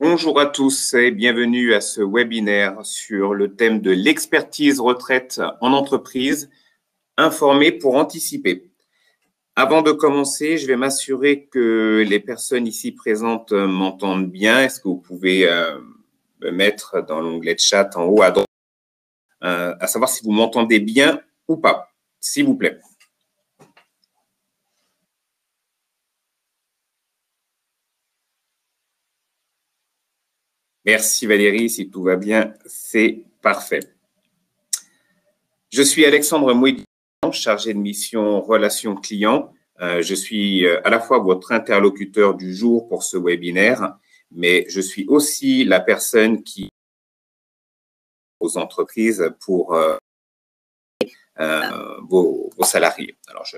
Bonjour à tous et bienvenue à ce webinaire sur le thème de l'expertise retraite en entreprise, informer pour anticiper. Avant de commencer, je vais m'assurer que les personnes ici présentes m'entendent bien. Est-ce que vous pouvez me mettre dans l'onglet chat en haut à droite, à savoir si vous m'entendez bien ou pas, s'il vous plaît. Merci Valérie, si tout va bien, c'est parfait. Je suis Alexandre Mouidi, chargé de mission relations clients. Je suis à la fois votre interlocuteur du jour pour ce webinaire, mais je suis aussi la personne qui aux entreprises pour vos salariés. Alors, je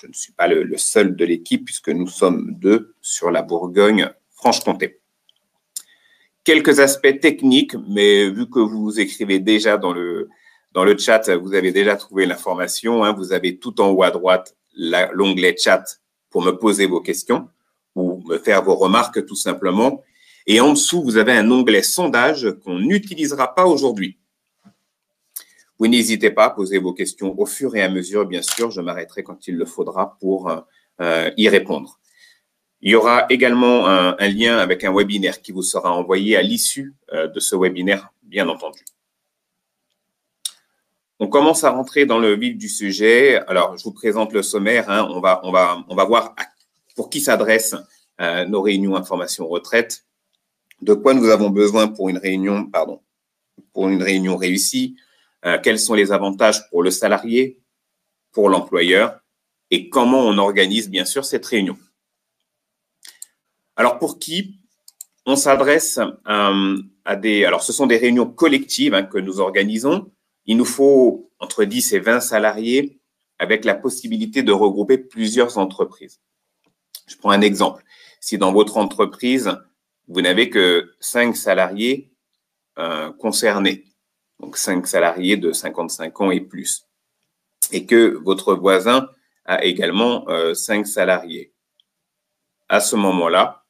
ne suis pas le seul de l'équipe puisque nous sommes deux sur la Bourgogne-Franche-Comté. Quelques aspects techniques, mais vu que vous écrivez déjà dans le chat, vous avez déjà trouvé l'information. Vous avez tout en haut à droite l'onglet chat pour me poser vos questions ou me faire vos remarques tout simplement. Et en dessous, vous avez un onglet sondage qu'on n'utilisera pas aujourd'hui. Vous n'hésitez pas à poser vos questions au fur et à mesure, bien sûr. Je m'arrêterai quand il le faudra pour y répondre. Il y aura également un lien avec un webinaire qui vous sera envoyé à l'issue de ce webinaire, bien entendu. On commence à rentrer dans le vif du sujet. Alors, je vous présente le sommaire. On va voir pour qui s'adressent nos réunions information retraite, de quoi nous avons besoin pour une réunion, réussie, quels sont les avantages pour le salarié, pour l'employeur et comment on organise bien sûr cette réunion. Alors, pour qui on s'adresse à des… Alors, ce sont des réunions collectives que nous organisons. Il nous faut entre 10 et 20 salariés avec la possibilité de regrouper plusieurs entreprises. Je prends un exemple. Si dans votre entreprise, vous n'avez que 5 salariés concernés, donc 5 salariés de 55 ans et plus, et que votre voisin a également 5 salariés, à ce moment-là,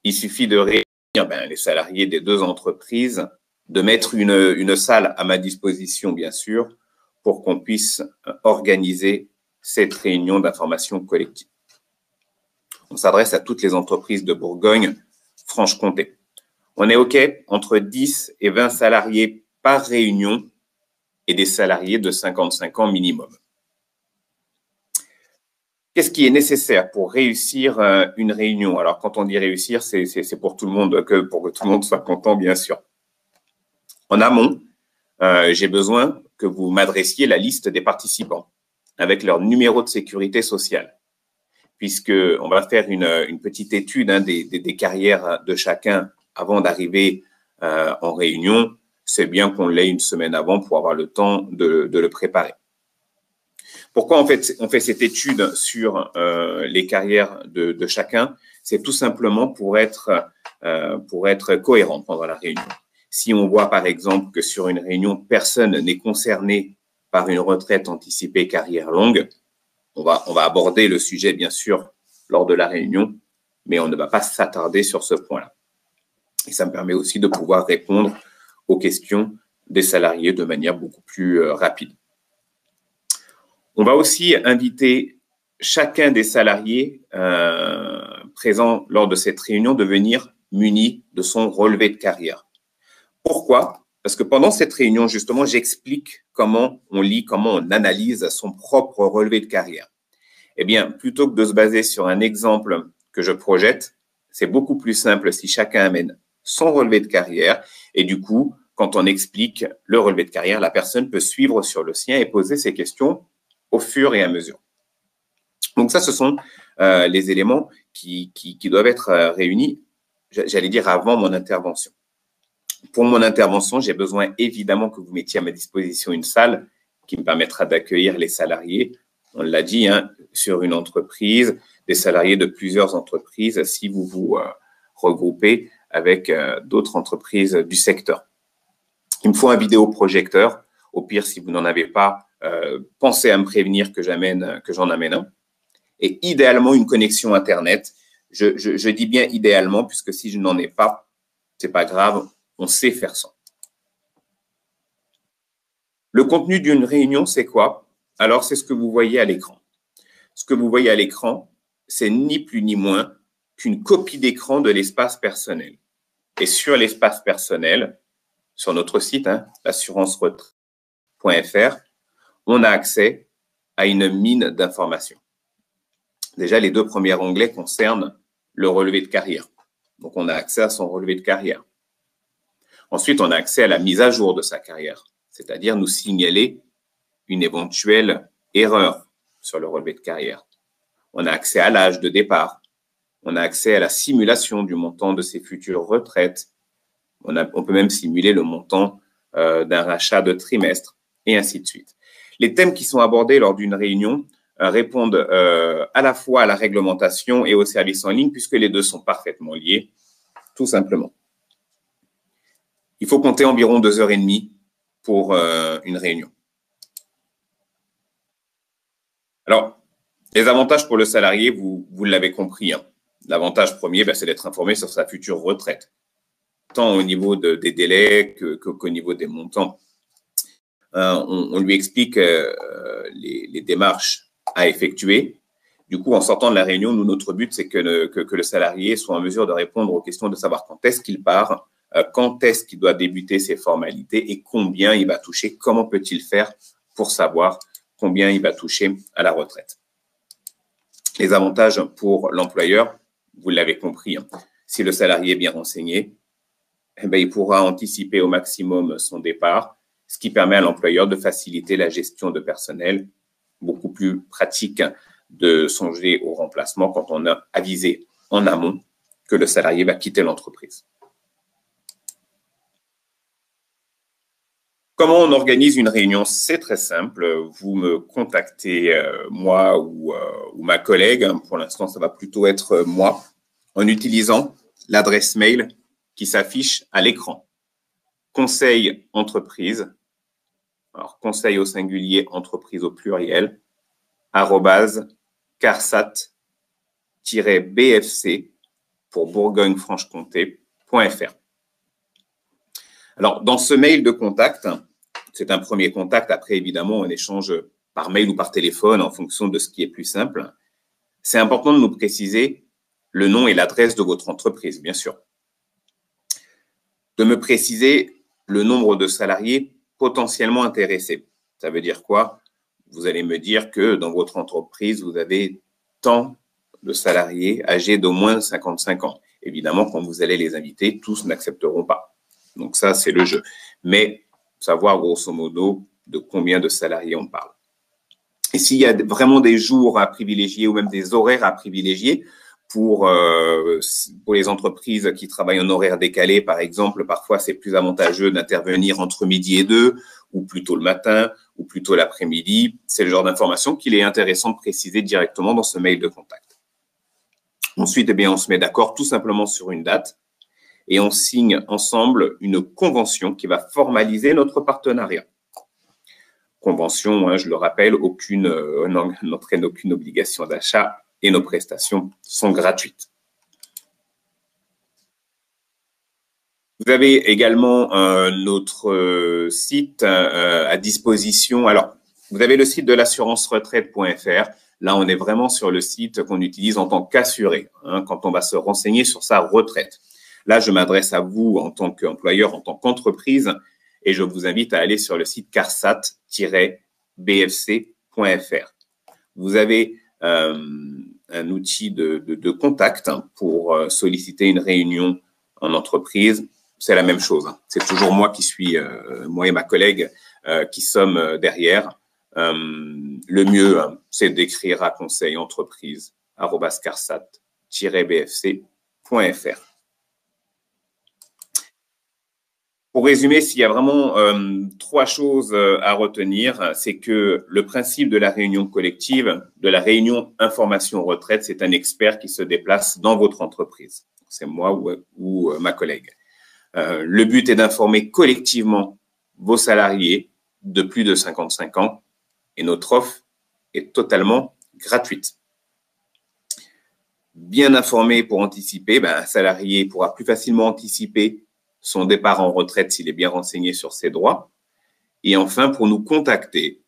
il suffit de réunir les salariés des deux entreprises, de mettre une salle à ma disposition, bien sûr, pour qu'on puisse organiser cette réunion d'information collective. On s'adresse à toutes les entreprises de Bourgogne-Franche-Comté. On est OK entre 10 et 20 salariés par réunion et des salariés de 55 ans minimum. Qu'est-ce qui est nécessaire pour réussir une réunion? Alors, quand on dit réussir, c'est pour tout le monde, pour que tout le monde soit content, bien sûr. En amont, j'ai besoin que vous m'adressiez la liste des participants avec leur numéro de sécurité sociale, puisqu'on va faire une petite étude des carrières de chacun avant d'arriver en réunion. C'est bien qu'on l'ait une semaine avant pour avoir le temps de le préparer. Pourquoi on fait cette étude sur les carrières de chacun? C'est tout simplement pour être cohérent pendant la réunion. Si on voit par exemple que sur une réunion, personne n'est concerné par une retraite anticipée carrière longue, on va aborder le sujet bien sûr lors de la réunion, mais on ne va pas s'attarder sur ce point-là. Et ça me permet aussi de pouvoir répondre aux questions des salariés de manière beaucoup plus rapide. On va aussi inviter chacun des salariés présents lors de cette réunion de venir muni de son relevé de carrière. Pourquoi? Parce que pendant cette réunion, justement, j'explique comment on lit, comment on analyse son propre relevé de carrière. Eh bien, plutôt que de se baser sur un exemple que je projette, c'est beaucoup plus simple si chacun amène son relevé de carrière et du coup, quand on explique le relevé de carrière, la personne peut suivre sur le sien et poser ses questions au fur et à mesure. Donc ça, ce sont les éléments qui doivent être réunis, j'allais dire, avant mon intervention. Pour mon intervention, j'ai besoin évidemment que vous mettiez à ma disposition une salle qui me permettra d'accueillir les salariés. On l'a dit, sur une entreprise, des salariés de plusieurs entreprises, si vous vous regroupez avec d'autres entreprises du secteur. Il me faut un vidéoprojecteur. Au pire, si vous n'en avez pas, pensez à me prévenir que j'en amène un. Et idéalement, une connexion Internet. Je dis bien idéalement, puisque si je n'en ai pas, c'est pas grave, on sait faire sans. Le contenu d'une réunion, c'est quoi? Alors, c'est ce que vous voyez à l'écran. Ce que vous voyez à l'écran, c'est ni plus ni moins qu'une copie d'écran de l'espace personnel. Et sur l'espace personnel, sur notre site, l'assurance-retraite.fr, on a accès à une mine d'informations. Déjà, les 2 premiers onglets concernent le relevé de carrière. Donc, on a accès à son relevé de carrière. Ensuite, on a accès à la mise à jour de sa carrière, c'est-à-dire nous signaler une éventuelle erreur sur le relevé de carrière. On a accès à l'âge de départ. On a accès à la simulation du montant de ses futures retraites. On peut même simuler le montant d'un rachat de trimestre, et ainsi de suite. Les thèmes qui sont abordés lors d'une réunion répondent à la fois à la réglementation et aux services en ligne, puisque les deux sont parfaitement liés, tout simplement. Il faut compter environ 2h30 pour une réunion. Alors, les avantages pour le salarié, vous l'avez compris. L'avantage premier, c'est d'être informé sur sa future retraite, tant au niveau des délais qu'au niveau des montants. On lui explique les démarches à effectuer. Du coup, en sortant de la réunion, notre but, c'est que le salarié soit en mesure de répondre aux questions de savoir quand est-ce qu'il part, quand est-ce qu'il doit débuter ses formalités et combien il va toucher, comment peut-il faire pour savoir combien il va toucher à la retraite. Les avantages pour l'employeur, vous l'avez compris, si le salarié est bien renseigné, il pourra anticiper au maximum son départ, ce qui permet à l'employeur de faciliter la gestion de personnel, beaucoup plus pratique de songer au remplacement quand on a avisé en amont que le salarié va quitter l'entreprise. Comment on organise une réunion? C'est très simple. Vous me contactez, moi ou ma collègue. Pour l'instant, ça va plutôt être moi, en utilisant l'adresse mail qui s'affiche à l'écran. Conseil entreprise, alors conseil au singulier, entreprise au pluriel, @carsat-bfc pour Bourgogne-Franche-Comté.fr. Alors, dans ce mail de contact, c'est un premier contact. Après, évidemment, on échange par mail ou par téléphone en fonction de ce qui est plus simple. C'est important de nous préciser le nom et l'adresse de votre entreprise, bien sûr. De me préciser le nombre de salariés potentiellement intéressés. Ça veut dire quoi? Vous allez me dire que dans votre entreprise, vous avez tant de salariés âgés d'au moins 55 ans. Évidemment, quand vous allez les inviter, tous n'accepteront pas. Donc ça, c'est le jeu. Mais savoir grosso modo de combien de salariés on parle. Et s'il y a vraiment des jours à privilégier ou même des horaires à privilégier pour les entreprises qui travaillent en horaire décalé, par exemple, parfois c'est plus avantageux d'intervenir entre midi et 2 ou plutôt le matin ou plutôt l'après-midi. C'est le genre d'information qu'il est intéressant de préciser directement dans ce mail de contact. Ensuite, on se met d'accord tout simplement sur une date et on signe ensemble une convention qui va formaliser notre partenariat. Convention, je le rappelle, n'entraîne aucune obligation d'achat et nos prestations sont gratuites. Vous avez également notre site à disposition. Alors, vous avez le site de l'assurance-retraite.fr. Là, on est vraiment sur le site qu'on utilise en tant qu'assuré, quand on va se renseigner sur sa retraite. Là, je m'adresse à vous en tant qu'employeur, en tant qu'entreprise, et je vous invite à aller sur le site carsat-bfc.fr. Vous avez un outil de contact pour solliciter une réunion en entreprise. C'est la même chose. C'est toujours moi qui suis, moi et ma collègue qui sommes derrière. Le mieux, c'est d'écrire à conseil-entreprise@carsat-bfc.fr. Pour résumer, s'il y a vraiment 3 choses à retenir, c'est que le principe de la réunion collective, de la réunion information retraite, c'est un expert qui se déplace dans votre entreprise. C'est moi ou ma collègue. Le but est d'informer collectivement vos salariés de plus de 55 ans et notre offre est totalement gratuite. Bien informé pour anticiper, un salarié pourra plus facilement anticiper son départ en retraite s'il est bien renseigné sur ses droits. Et enfin, pour nous contacter,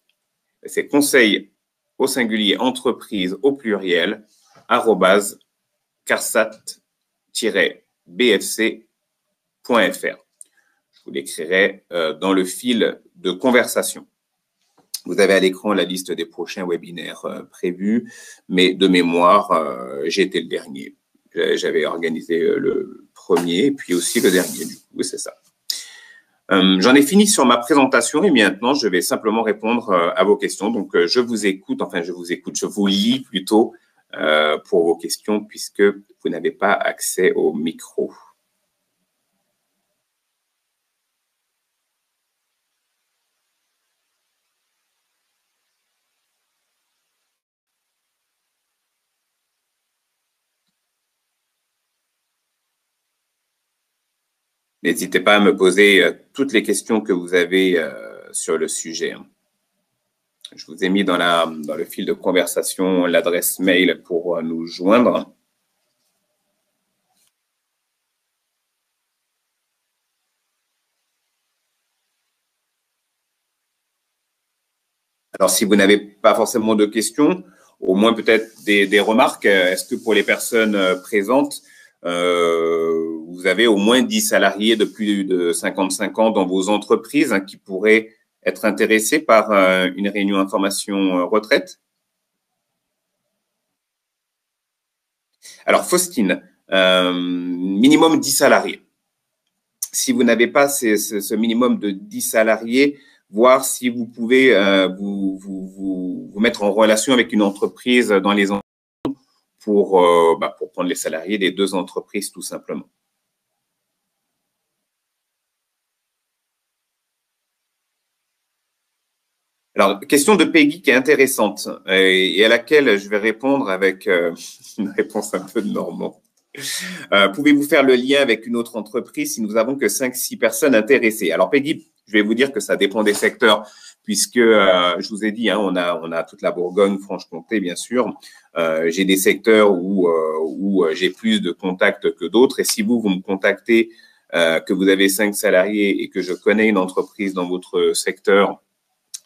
c'est conseil au singulier entreprise au pluriel @carsat-bfc.fr. Je vous l'écrirai dans le fil de conversation. Vous avez à l'écran la liste des prochains webinaires prévus, mais de mémoire, j'ai été le dernier. J'avais organisé le premier, puis aussi le dernier, du coup, c'est ça. J'en ai fini sur ma présentation et maintenant, je vais simplement répondre à vos questions. Donc, je vous écoute, je vous lis plutôt pour vos questions puisque vous n'avez pas accès au micro. N'hésitez pas à me poser toutes les questions que vous avez sur le sujet. Je vous ai mis dans le fil de conversation l'adresse mail pour nous joindre. Alors, si vous n'avez pas forcément de questions, au moins peut-être des remarques. Est-ce que pour les personnes présentes, vous avez au moins 10 salariés de plus de 55 ans dans vos entreprises qui pourraient être intéressés par une réunion information retraite? Alors, Faustine, minimum 10 salariés. Si vous n'avez pas ce minimum de 10 salariés, voir si vous pouvez vous mettre en relation avec une entreprise dans les pour prendre les salariés des deux entreprises, tout simplement. Alors, question de Peggy qui est intéressante et à laquelle je vais répondre avec une réponse un peu de Normand. Pouvez-vous faire le lien avec une autre entreprise si nous n'avons que 5-6 personnes intéressées? Alors, Peggy, je vais vous dire que ça dépend des secteurs, puisque je vous ai dit, on a toute la Bourgogne, Franche-Comté, bien sûr. J'ai des secteurs où j'ai plus de contacts que d'autres. Et si vous me contactez, que vous avez 5 salariés et que je connais une entreprise dans votre secteur,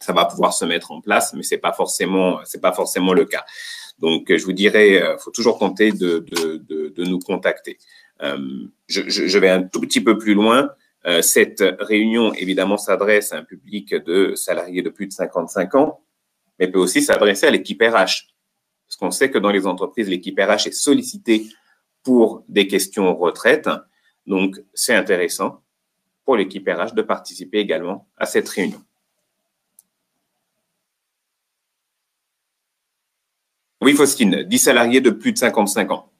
ça va pouvoir se mettre en place, mais c'est pas forcément le cas. Donc, je vous dirais, faut toujours tenter de nous contacter. Je vais un tout petit peu plus loin. Cette réunion, évidemment, s'adresse à un public de salariés de plus de 55 ans, mais peut aussi s'adresser à l'équipe RH. Parce qu'on sait que dans les entreprises, l'équipe RH est sollicitée pour des questions retraite. Donc, c'est intéressant pour l'équipe RH de participer également à cette réunion. Oui, Faustine, 10 salariés de plus de 55 ans.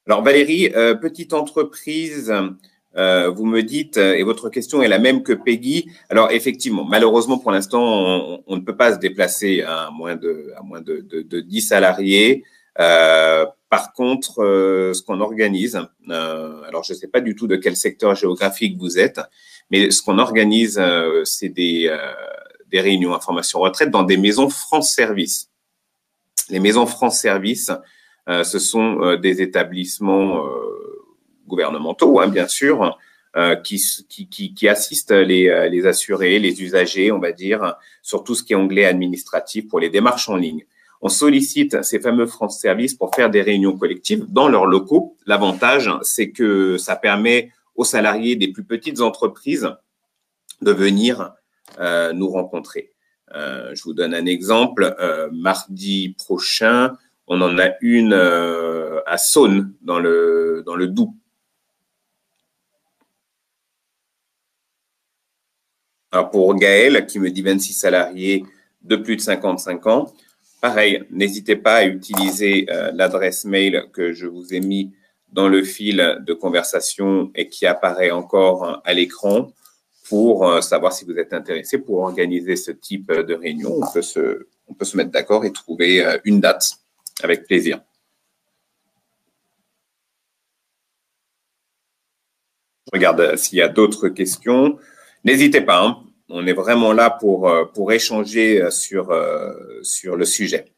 Alors Valérie, petite entreprise, vous me dites, et votre question est la même que Peggy. Alors effectivement, malheureusement pour l'instant, on ne peut pas se déplacer à moins de 10 salariés. Par contre, ce qu'on organise, alors je ne sais pas du tout de quel secteur géographique vous êtes, mais ce qu'on organise, c'est des réunions information retraite dans des maisons France Service. Les maisons France Service, ce sont des établissements gouvernementaux, bien sûr, qui assistent les assurés, les usagers, on va dire, sur tout ce qui est onglet administratif pour les démarches en ligne. On sollicite ces fameux France Service pour faire des réunions collectives dans leurs locaux. L'avantage, c'est que ça permet aux salariés des plus petites entreprises de venir nous rencontrer. Je vous donne un exemple. Mardi prochain, on en a une à Saône, dans le Doubs. Alors pour Gaël, qui me dit 26 salariés de plus de 55 ans, pareil, n'hésitez pas à utiliser l'adresse mail que je vous ai mis dans le fil de conversation et qui apparaît encore à l'écran pour savoir si vous êtes intéressé pour organiser ce type de réunion. On peut se mettre d'accord et trouver une date avec plaisir. Je regarde s'il y a d'autres questions. N'hésitez pas, on est vraiment là pour échanger sur le sujet.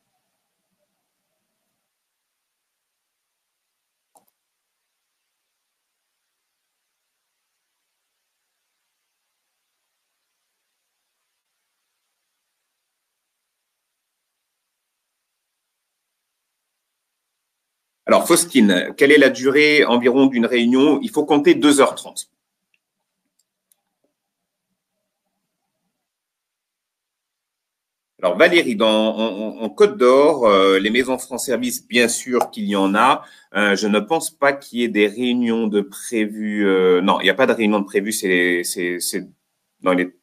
Alors, Faustine, quelle est la durée environ d'une réunion? Il faut compter 2h30. Alors Valérie, en Côte d'Or, les maisons francs service, bien sûr qu'il y en a. Je ne pense pas qu'il y ait des réunions de prévues. Non, il n'y a pas de réunion de prévues. C'est dans les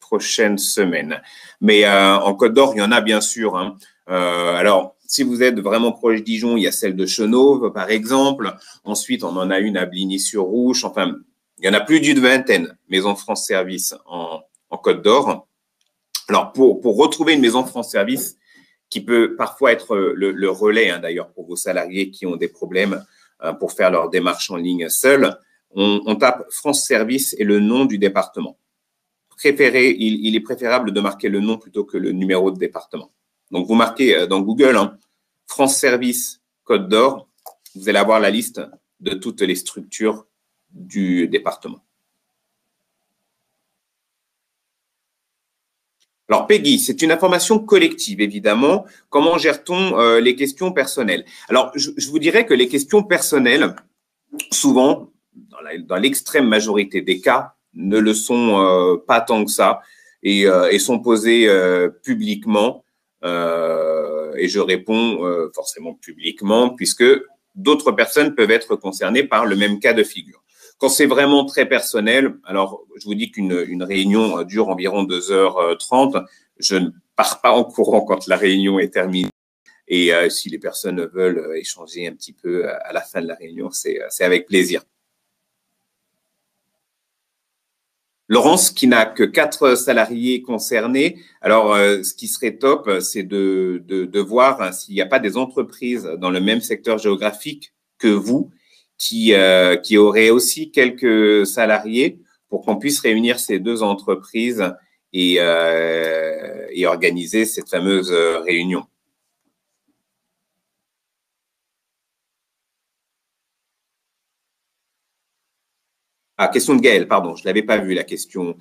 prochaines semaines. Mais en Côte d'Or, il y en a bien sûr, hein. Alors, si vous êtes vraiment proche Dijon, il y a celle de Chenauve, par exemple. Ensuite, on en a une à Bligny-sur-Rouge. Enfin, il y en a plus d'une vingtaine, maisons France Service en Côte d'Or. Alors, pour retrouver une maison France Service, qui peut parfois être le relais, hein, d'ailleurs, pour vos salariés qui ont des problèmes pour faire leur démarche en ligne seuls, on tape France Service et le nom du département. Il est préférable de marquer le nom plutôt que le numéro de département. Donc, vous marquez dans Google hein, France Service Côte d'Or, vous allez avoir la liste de toutes les structures du département. Alors, Peggy, c'est une information collective, évidemment. Comment gère-t-on les questions personnelles? Alors, je vous dirais que les questions personnelles, souvent, dans l'extrême majorité des cas, ne le sont pas tant que ça et sont posées publiquement. Et je réponds forcément publiquement, puisque d'autres personnes peuvent être concernées par le même cas de figure. Quand c'est vraiment très personnel, alors je vous dis qu'une réunion dure environ 2h30. Je ne pars pas en courant quand la réunion est terminée. Et si les personnes veulent échanger un petit peu à la fin de la réunion, c'est avec plaisir. Laurence, qui n'a que 4 salariés concernés, alors ce qui serait top, c'est de voir hein, s'il n'y a pas des entreprises dans le même secteur géographique que vous qui auraient aussi quelques salariés pour qu'on puisse réunir ces deux entreprises et organiser cette fameuse réunion. Ah, question de Gaël, pardon, je ne l'avais pas vu la question.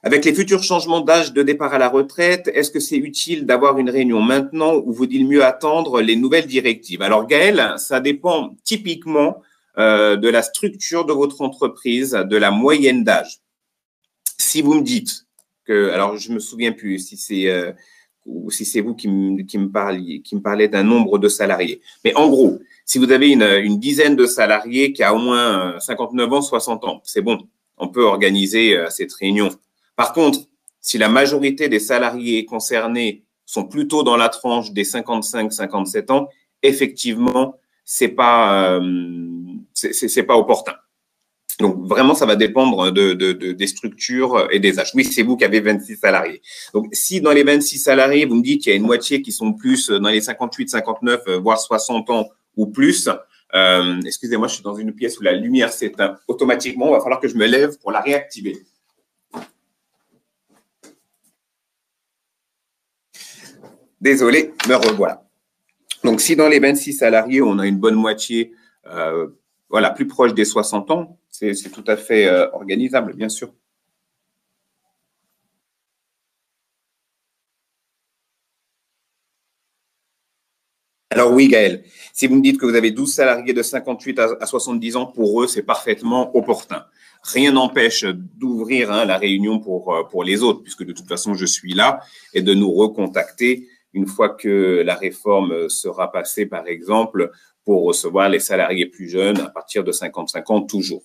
Avec les futurs changements d'âge de départ à la retraite, est-ce que c'est utile d'avoir une réunion maintenant ou vaut-il mieux attendre les nouvelles directives? Alors Gaël, ça dépend typiquement de la structure de votre entreprise, de la moyenne d'âge. Si vous me dites que, alors je me souviens plus si c'est ou si c'est vous qui me parlez d'un nombre de salariés. Mais en gros, si vous avez une dizaine de salariés qui a au moins 59 ans, 60 ans, c'est bon, on peut organiser cette réunion. Par contre, si la majorité des salariés concernés sont plutôt dans la tranche des 55-57 ans, effectivement, c'est pas opportun. Donc, vraiment, ça va dépendre des structures et des âges. Oui, c'est vous qui avez 26 salariés. Donc, si dans les 26 salariés, vous me dites qu'il y a une moitié qui sont plus dans les 58, 59, voire 60 ans ou plus, excusez-moi, je suis dans une pièce où la lumière s'éteint automatiquement. Il va falloir que je me lève pour la réactiver. Désolé, me revoilà. Donc, si dans les 26 salariés, on a une bonne moitié, voilà, plus proche des 60 ans, c'est tout à fait organisable, bien sûr. Alors oui, Gaël, si vous me dites que vous avez 12 salariés de 58 à 70 ans, pour eux, c'est parfaitement opportun. Rien n'empêche d'ouvrir hein, la réunion pour les autres, puisque de toute façon, je suis là, et de nous recontacter une fois que la réforme sera passée, par exemple, pour recevoir les salariés plus jeunes à partir de 55 ans toujours.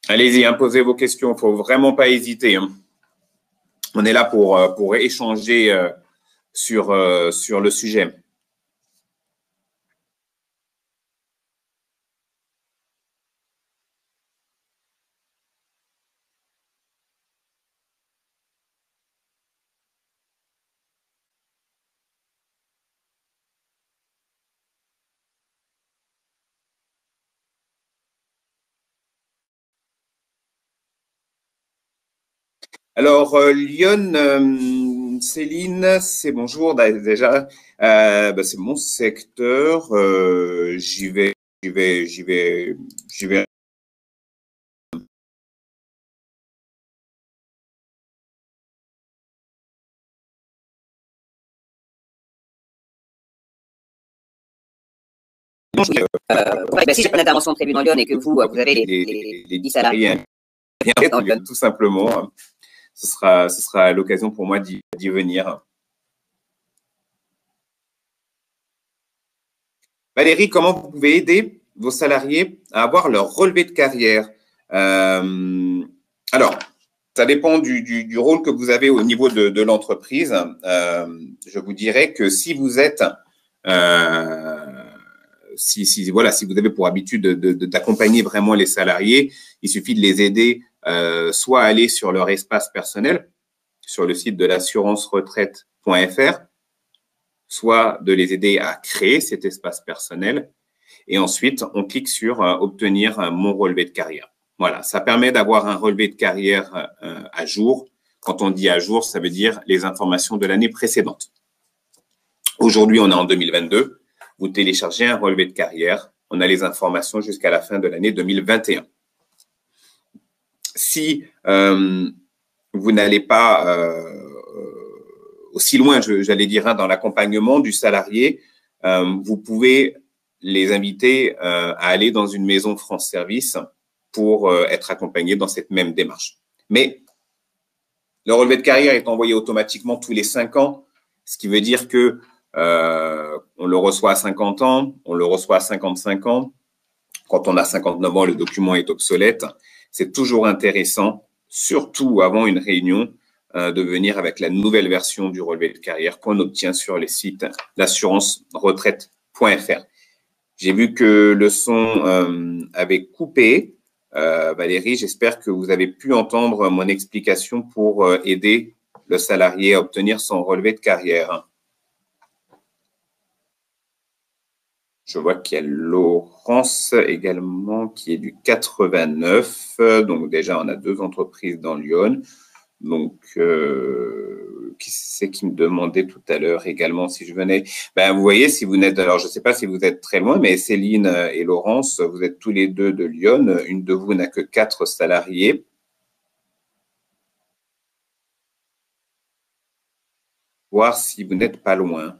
Allez-y, posez vos questions, il ne faut vraiment pas hésiter. Hein. On est là pour échanger sur le sujet. Alors, Lyon, Céline, c'est bonjour déjà. C'est mon secteur. J'y vais, j'y vais, j'y vais, j'y vais. Si j'ai pas d'intervention prévue dans Lyon et que vous avez les 10 salariés tout simplement, ce sera l'occasion pour moi d'y venir. Valérie, comment vous pouvez aider vos salariés à avoir leur relevé de carrière? Alors, ça dépend du rôle que vous avez au niveau de l'entreprise. Je vous dirais que si vous êtes, si vous avez pour habitude d'accompagner vraiment les salariés, il suffit de les aider soit à aller sur leur espace personnel, sur le site de l'assurance-retraite.fr, soit de les aider à créer cet espace personnel. Et ensuite, on clique sur obtenir mon relevé de carrière. Voilà, ça permet d'avoir un relevé de carrière à jour. Quand on dit à jour, ça veut dire les informations de l'année précédente. Aujourd'hui, on est en 2022. Vous téléchargez un relevé de carrière. On a les informations jusqu'à la fin de l'année 2021. Si vous n'allez pas aussi loin, j'allais dire, dans l'accompagnement du salarié, vous pouvez les inviter à aller dans une maison France Service pour être accompagnés dans cette même démarche. Mais le relevé de carrière est envoyé automatiquement tous les 5 ans, ce qui veut dire que on le reçoit à 50 ans, on le reçoit à 55 ans. Quand on a 59 ans, le document est obsolète. C'est toujours intéressant, surtout avant une réunion, de venir avec la nouvelle version du relevé de carrière qu'on obtient sur les sites d'assurance-retraite.fr. J'ai vu que le son avait coupé. Valérie, j'espère que vous avez pu entendre mon explication pour aider le salarié à obtenir son relevé de carrière. Je vois qu'il y a Laurence également qui est du 89. Donc déjà, on a 2 entreprises dans Lyon. Donc, qui c'est qui me demandait tout à l'heure également si je venais? Vous voyez, si vous n'êtes, alors je ne sais pas si vous êtes très loin, mais Céline et Laurence, vous êtes tous les 2 de Lyon. Une de vous n'a que 4 salariés. Voir si vous n'êtes pas loin.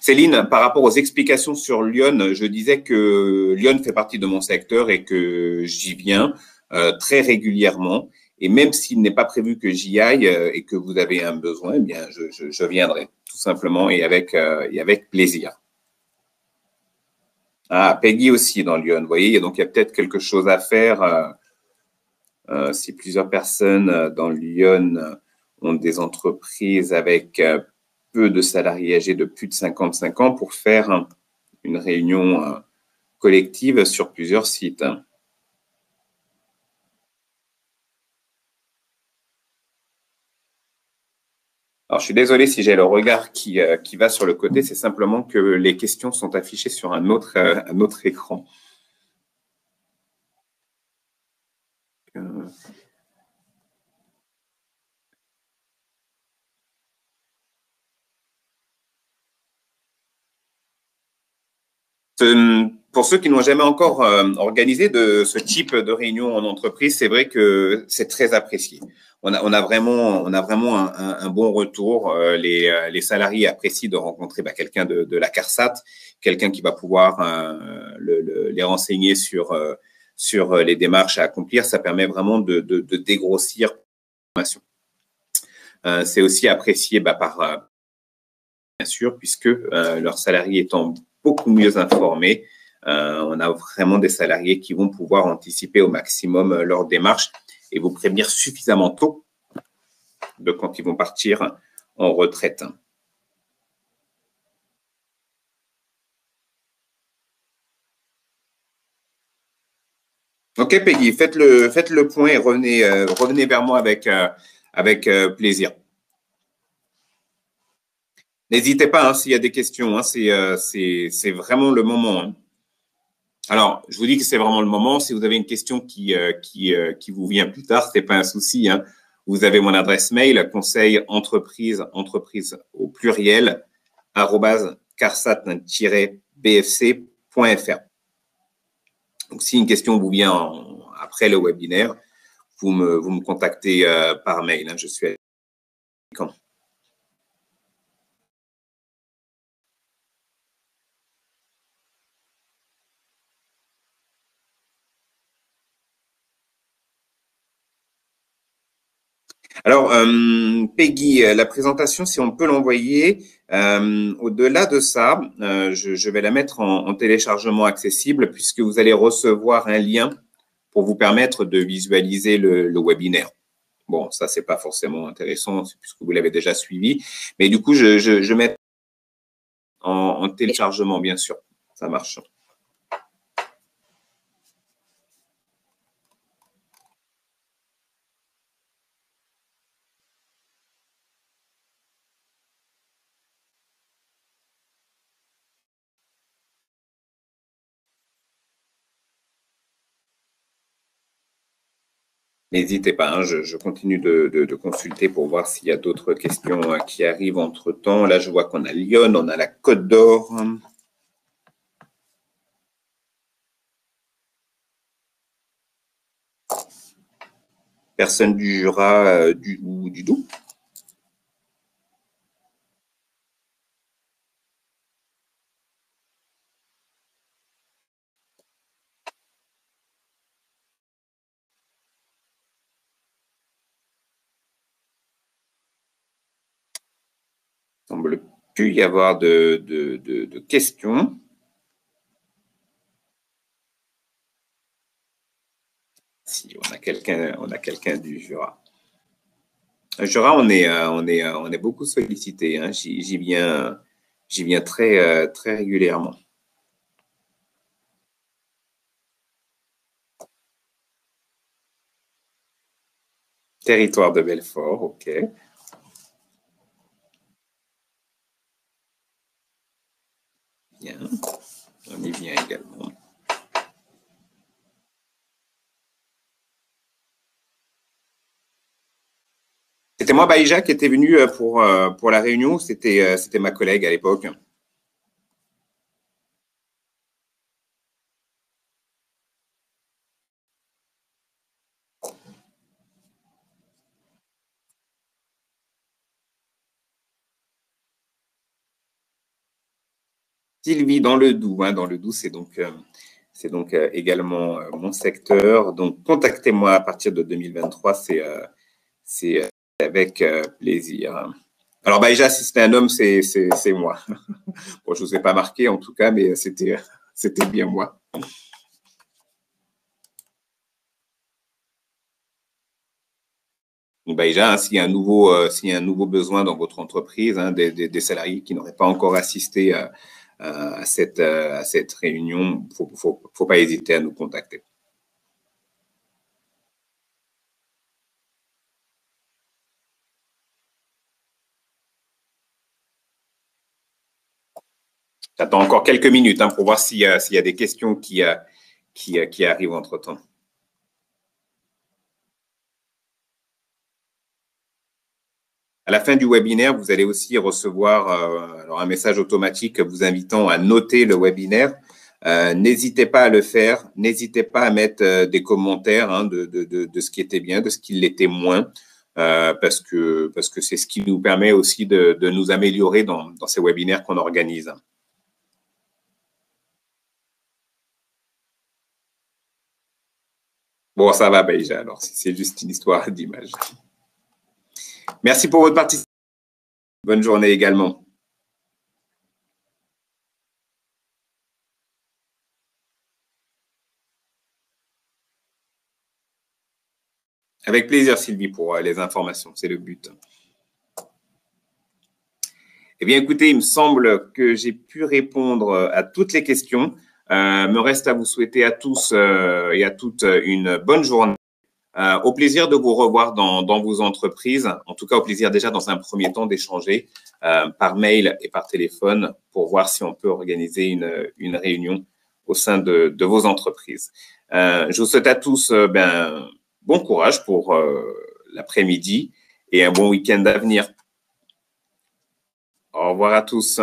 Céline, par rapport aux explications sur Lyon, je disais que Lyon fait partie de mon secteur et que j'y viens très régulièrement. Et même s'il n'est pas prévu que j'y aille et que vous avez un besoin, eh bien, je viendrai tout simplement et avec plaisir. Ah, Peggy aussi dans Lyon, vous voyez, donc il y a peut-être quelque chose à faire si plusieurs personnes dans Lyon ont des entreprises avec peu de salariés âgés de plus de 55 ans pour faire une réunion collective sur plusieurs sites. Alors, je suis désolé si j'ai le regard qui va sur le côté, c'est simplement que les questions sont affichées sur un autre écran. Pour ceux qui n'ont jamais encore organisé de ce type de réunion en entreprise, c'est vrai que c'est très apprécié. On a vraiment un bon retour. Les salariés apprécient de rencontrer quelqu'un de la CARSAT, quelqu'un qui va pouvoir les renseigner sur les démarches à accomplir. Ça permet vraiment de dégrossir l'information. C'est aussi apprécié par bien sûr, puisque leurs salariés étant beaucoup mieux informés, on a vraiment des salariés qui vont pouvoir anticiper au maximum leur démarche et vous prévenir suffisamment tôt de quand ils vont partir en retraite. Ok, Peggy, faites le point et revenez vers moi avec plaisir. N'hésitez pas s'il y a des questions, c'est vraiment le moment. Alors, je vous dis que c'est vraiment le moment. Si vous avez une question qui vous vient plus tard, c'est pas un souci. Vous avez mon adresse mail, conseil entreprise au pluriel, @carsat-bfc.fr. Donc, si une question vous vient après le webinaire, vous me contactez par mail. Je suis à quand. Alors, Peggy, la présentation, si on peut l'envoyer, au-delà de ça, je vais la mettre en téléchargement accessible puisque vous allez recevoir un lien pour vous permettre de visualiser le webinaire. Bon, ça, c'est pas forcément intéressant puisque vous l'avez déjà suivi. Mais du coup, je mets en téléchargement, bien sûr. Ça marche. N'hésitez pas, je continue de consulter pour voir s'il y a d'autres questions qui arrivent entre-temps. Là, je vois qu'on a Lyon, on a la Côte d'Or. Personne du Jura ou du Doubs? Il ne semble plus y avoir de questions. Si, on a quelqu'un du Jura. Jura, on est beaucoup sollicité. Hein. J'y viens très régulièrement. Territoire de Belfort, ok. Bien, on y vient également. C'était moi, Baïja, qui était venu pour la réunion. C'était ma collègue à l'époque. Sylvie, dans le Doubs. Hein, dans le Doubs, c'est donc également mon secteur. Donc, contactez-moi à partir de 2023. C'est avec plaisir. Alors, Baïja, si c'était un homme, c'est moi. Bon, je ne vous ai pas marqué en tout cas, mais c'était bien moi. Donc, Baïja, hein, s'il y a un nouveau besoin dans votre entreprise, hein, des salariés qui n'auraient pas encore assisté à cette réunion, faut pas hésiter à nous contacter. J'attends encore quelques minutes hein, pour voir s'il y a des questions qui arrivent entre-temps. À la fin du webinaire, vous allez aussi recevoir alors un message automatique vous invitant à noter le webinaire. N'hésitez pas à le faire. N'hésitez pas à mettre des commentaires hein, de ce qui était bien, de ce qui l'était moins, parce que c'est ce qui nous permet aussi de nous améliorer dans ces webinaires qu'on organise. Bon, ça va, Baïja, alors, c'est juste une histoire d'image. Merci pour votre participation. Bonne journée également. Avec plaisir, Sylvie, pour les informations. C'est le but. Eh bien, écoutez, il me semble que j'ai pu répondre à toutes les questions. Me reste à vous souhaiter à tous et à toutes une bonne journée. Au plaisir de vous revoir dans vos entreprises. En tout cas, au plaisir déjà dans un premier temps d'échanger par mail et par téléphone pour voir si on peut organiser une réunion au sein de vos entreprises. Je vous souhaite à tous bon courage pour l'après-midi et un bon week-end à venir. Au revoir à tous.